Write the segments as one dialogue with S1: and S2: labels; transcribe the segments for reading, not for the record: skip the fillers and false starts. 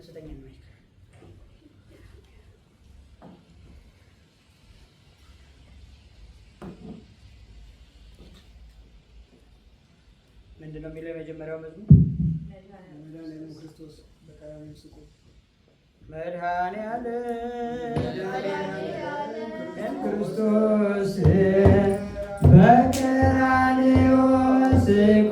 S1: ስጠኝ ነው ምንድነው የሚለው የመጀመሪያው መዝሙር መድኃኔዓለም ክርስቶስ በቀራንዮ ስቆ መድኃኔዓለም ክርስቶስ በቀራንዮ ስቆ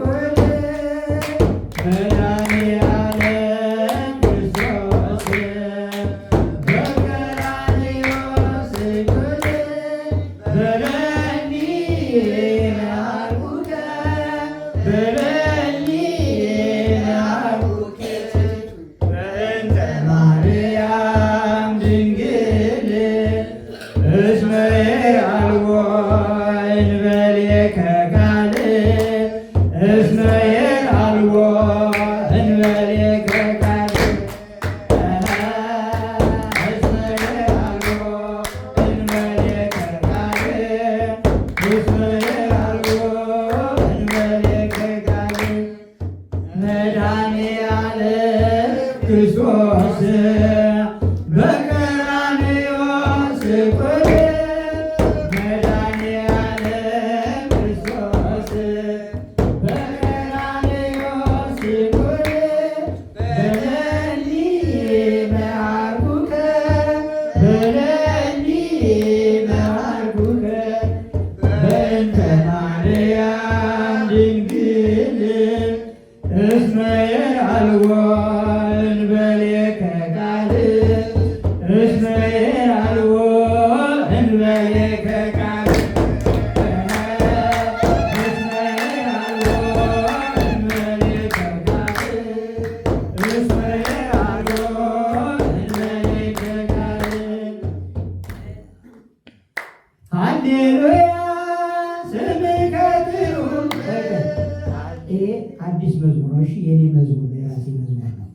S1: አዲስ መዝሙር ነው። እሺ የኔ መዝሙር የራሴ መዝሙር ነው።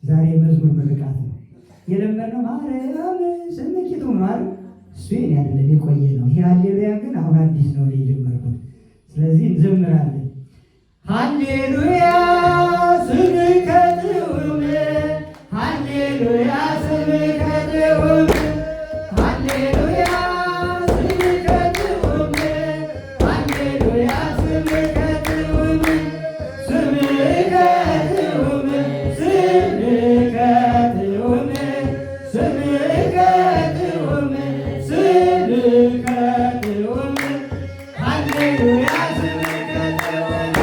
S1: ዛሬ መዝሙር ምርቃት ነው የለመድነው። ማርያም ስምኪቱ ማር እሱ የኔ አይደለም የቆየ ነው። ይሄ ሃሌሉያ ግን አሁን አዲስ ነው የጀመርኩት። ስለዚህ እንዘምራለን። ሃሌሉያ ስምከትሁም ሃሌሉያ ስምከትሁም ሃሌሉያ ስምከትሁም ሃሌሉያ ስምከትሁም ስምከትሁም ስምከትሁም ስምከትሁም ስምከትሁም ሃሌሉያ ስምከትሁም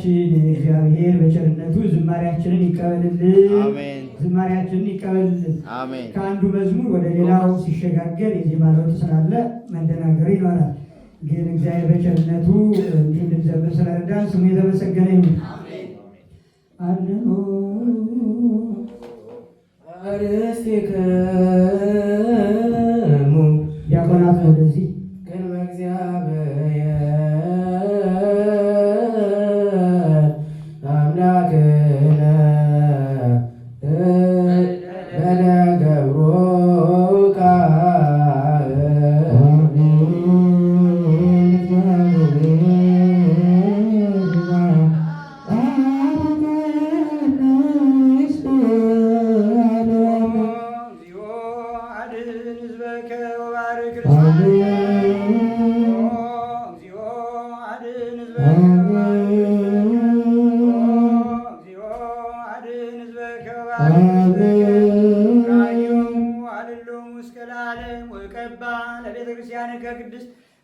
S1: አምላካችን እግዚአብሔር በቸርነቱ ዝማሬያችንን ይቀበልልን።
S2: አሜን።
S1: ዝማሬያችንን ይቀበልልን።
S2: አሜን።
S1: ከአንዱ መዝሙር ወደ ሌላው ሲሸጋገር የዜማ ለውጥ ስላለ መደናገር ይኖራል። ግን እግዚአብሔር በቸርነቱ እንዲህ እንድንዘምር ስለረዳን ስሙ የተመሰገነ ይሁን። አሜን።
S3: አርሥቲክሙ
S1: ዲያቆናት ወደዚህ
S3: ቅድመ እግዚአብሔር አምላክነ በነገብሮ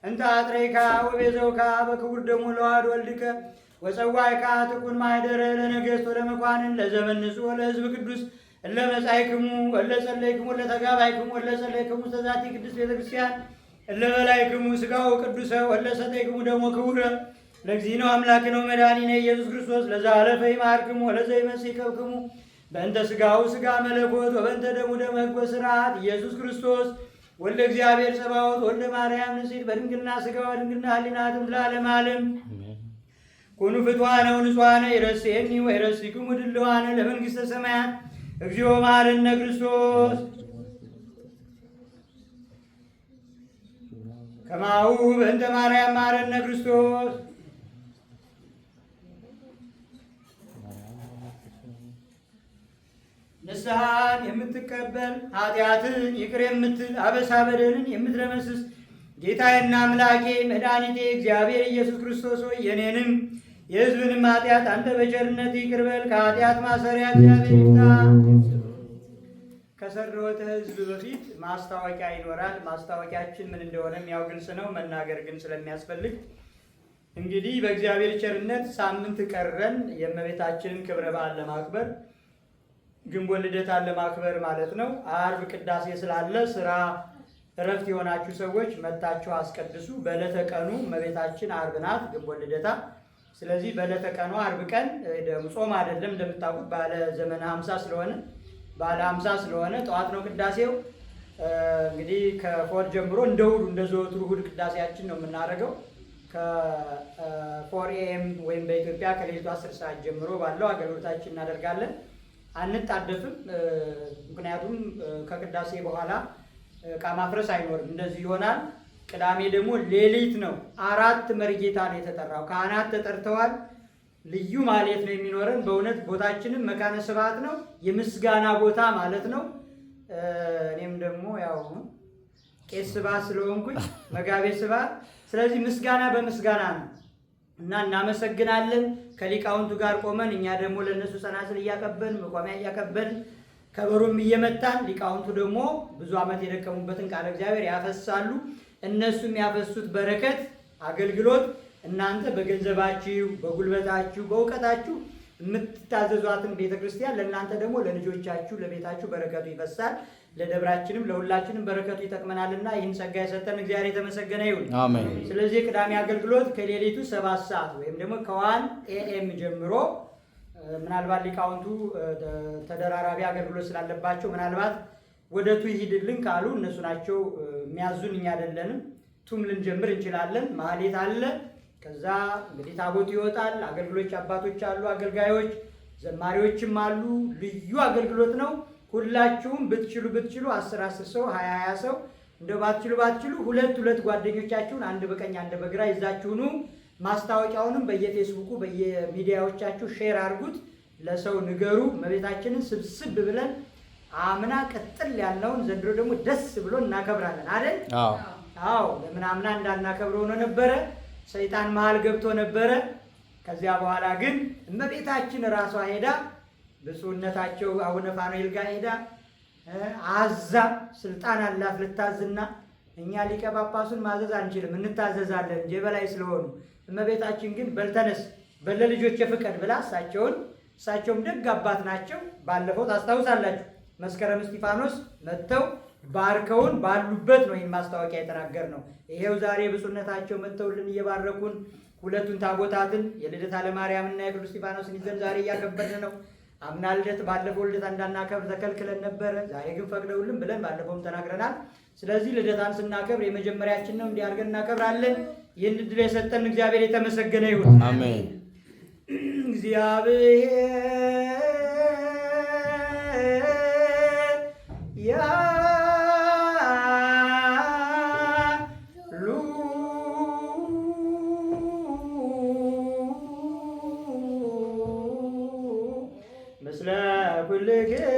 S1: እንተ አጥረይካ ወቤዘውካ በክቡር ደሙ ለዋህድ ወልድከ ወፀዋይካ ትኩን ማኅደረ ለነገሥት ወለመኳንን ለዘመን ንጹሕ ለሕዝብ ቅዱስ እለ መጻእክሙ እለ ጸለይክሙ እለ ተጋባይክሙ እለ ጸለይክሙ ተዛቲ ቅድስት ቤተክርስቲያን እለ በላይክሙ ሥጋው ቅዱሰ ወለ ሰጠይክሙ ደሞ ክቡረ ለእግዚእነ አምላክነ ወመድኃኒነ ኢየሱስ ክርስቶስ ለዘአለፈ ይምሃርክሙ ወለዘ ይመሲከብክሙ በእንተ ሥጋው ሥጋ መለኮት ወበእንተ ደሙ ደመ ሕግ ወሥርዓት ኢየሱስ ክርስቶስ ወልደ እግዚአብሔር ጸባዖት ወልደ ማርያም ንጽሕት በድንግልና ሥጋ ወድንግልና ሕሊናትም ለዓለመ ዓለም ኩኑ ፍትዋነ ወንጹሐነ ይረሴኒ ወይረሲክሙ ድልዋነ ለመንግሥተ ሰማያት እግዚኦ መሐረነ ክርስቶስ ከማሁ በእንተ ማርያም መሐረነ ክርስቶስ ንስሐን የምትቀበል ኃጢአትን ይቅር የምትል አበሳ በደልን የምትደመስስ ጌታዬና አምላኬ መድኃኒቴ እግዚአብሔር ኢየሱስ ክርስቶስ ሆይ የኔንም የሕዝብንም ኃጢአት አንተ በቸርነት ይቅር በል። ከኃጢአት ማሰሪያ እግዚአብሔር ይፍታ። ከሰረወተ ሕዝብ በፊት ማስታወቂያ ይኖራል። ማስታወቂያችን ምን እንደሆነም ያው ግልጽ ነው፣ መናገር ግን ስለሚያስፈልግ እንግዲህ በእግዚአብሔር ቸርነት ሳምንት ቀረን የእመቤታችንን ክብረ በዓል ለማክበር ግንቦት ልደታን ለማክበር ማለት ነው። አርብ ቅዳሴ ስላለ ስራ እረፍት የሆናችሁ ሰዎች መታችሁ አስቀድሱ። በዕለተ ቀኑ እመቤታችን አርብ ናት ግንቦት ልደታ። ስለዚህ በዕለተ ቀኑ አርብ ቀን ጾም አይደለም እንደምታውቁት ባለ ዘመነ 50 ስለሆነ ባለ 50 ስለሆነ ጠዋት ነው ቅዳሴው። እንግዲህ ከፎር ጀምሮ እንደ እሑድ እንደ ዘወትሩ እሑድ ቅዳሴያችን ነው የምናደርገው ከ4 AM ወይም በኢትዮጵያ ከሌሊቱ 10 ሰዓት ጀምሮ ባለው አገልግሎታችን እናደርጋለን። አንጣደፍም። ምክንያቱም ከቅዳሴ በኋላ ዕቃ ማፍረስ አይኖርም። እንደዚህ ይሆናል። ቅዳሜ ደግሞ ሌሊት ነው። 4 መርጌታ ነው የተጠራው። ካህናት ተጠርተዋል። ልዩ ማህሌት ነው የሚኖረን። በእውነት ቦታችንም መካነ ስብሐት ነው፣ የምስጋና ቦታ ማለት ነው። እኔም ደግሞ ያው ቄስ ስብሐት ስለሆንኩኝ መጋቤ ስብሐት፣ ስለዚህ ምስጋና በምስጋና ነው እና እናመሰግናለን። ከሊቃውንቱ ጋር ቆመን እኛ ደግሞ ለነሱ ጸናጽል እያቀበልን መቋሚያ እያቀበልን ከበሮም እየመታን ሊቃውንቱ ደግሞ ብዙ ዓመት የደከሙበትን ቃለ እግዚአብሔር ያፈሳሉ። እነሱም ያፈሱት በረከት አገልግሎት እናንተ በገንዘባችሁ፣ በጉልበታችሁ፣ በእውቀታችሁ የምትታዘዟትን ቤተክርስቲያን ለእናንተ ደግሞ ለልጆቻችሁ፣ ለቤታችሁ በረከቱ ይፈሳል። ለደብራችንም ለሁላችንም በረከቱ ይጠቅመናልና ይህን ጸጋ የሰጠን እግዚአብሔር የተመሰገነ ይሁን።
S2: አሜን።
S1: ስለዚህ የቅዳሜ አገልግሎት ከሌሊቱ 7 ሰዓት ወይም ደግሞ ከ1 AM ጀምሮ ምናልባት ሊቃውንቱ ተደራራቢ አገልግሎት ስላለባቸው ምናልባት ወደ ቱ ይሂድልን ካሉ እነሱ ናቸው የሚያዙን፣ እኛ አይደለንም። ቱም ልንጀምር እንችላለን። ማህሌት አለ። ከዛ እንግዲህ ታቦት ይወጣል። አገልግሎች አባቶች አሉ፣ አገልጋዮች ዘማሪዎችም አሉ። ልዩ አገልግሎት ነው። ሁላችሁም ብትችሉ 10 ሰው 20 ሰው እንደው ባትችሉ ሁለት ጓደኞቻችሁን አንድ በቀኝ አንድ በግራ ይዛችሁኑ ማስታወቂያውንም በየፌስቡኩ በየሚዲያዎቻችሁ ሼር አድርጉት፣ ለሰው ንገሩ። እመቤታችንን ስብስብ ብለን አምና ቀጥል ያለውን ዘንድሮ ደግሞ ደስ ብሎ እናከብራለን አይደል? አዎ። ለምን አምና እንዳናከብረው ነው ነበረ፣ ሰይጣን መሃል ገብቶ ነበረ። ከዚያ በኋላ ግን እመቤታችን ራሷ ሄዳ ብፁዕነታቸው አቡነ ፋኑኤል ጋር ሄዳ አዛ ስልጣን አላት ልታዝና፣ እኛ ሊቀ ጳጳሱን ማዘዝ አንችልም እንታዘዛለን እንጂ በላይ ስለሆኑ። እመቤታችን ግን በልተነስ ለልጆቼ ፍቀድ ብላ እሳቸውም ደግ አባት ናቸው። ባለፈው ታስታውሳላችሁ መስከረም እስጢፋኖስ መጥተው ባርከውን ባሉበት ነው ይህን ማስታወቂያ የተናገርነው። ይሄው ዛሬ ብፁዕነታቸው መጥተውልን እየባረኩን ሁለቱን ታቦታትን የልደታ ለማርያምና የቅዱስ እስጢፋኖስን ይዘን ዛሬ እያከበርን ነው። አምና ልደት ባለፈው ልደታ እንዳናከብር ተከልክለን ነበረ። ዛሬ ግን ፈቅደውልን ብለን ባለፈውም ተናግረናል። ስለዚህ ልደታን ስናከብር የመጀመሪያችን ነው፣ እንዲህ አድርገን እናከብራለን። ይህን ዕድል የሰጠን እግዚአብሔር የተመሰገነ ይሁን።
S3: አሜን።
S1: እግዚአብሔር ምስለ ኩልክሙ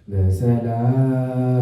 S3: በሰላም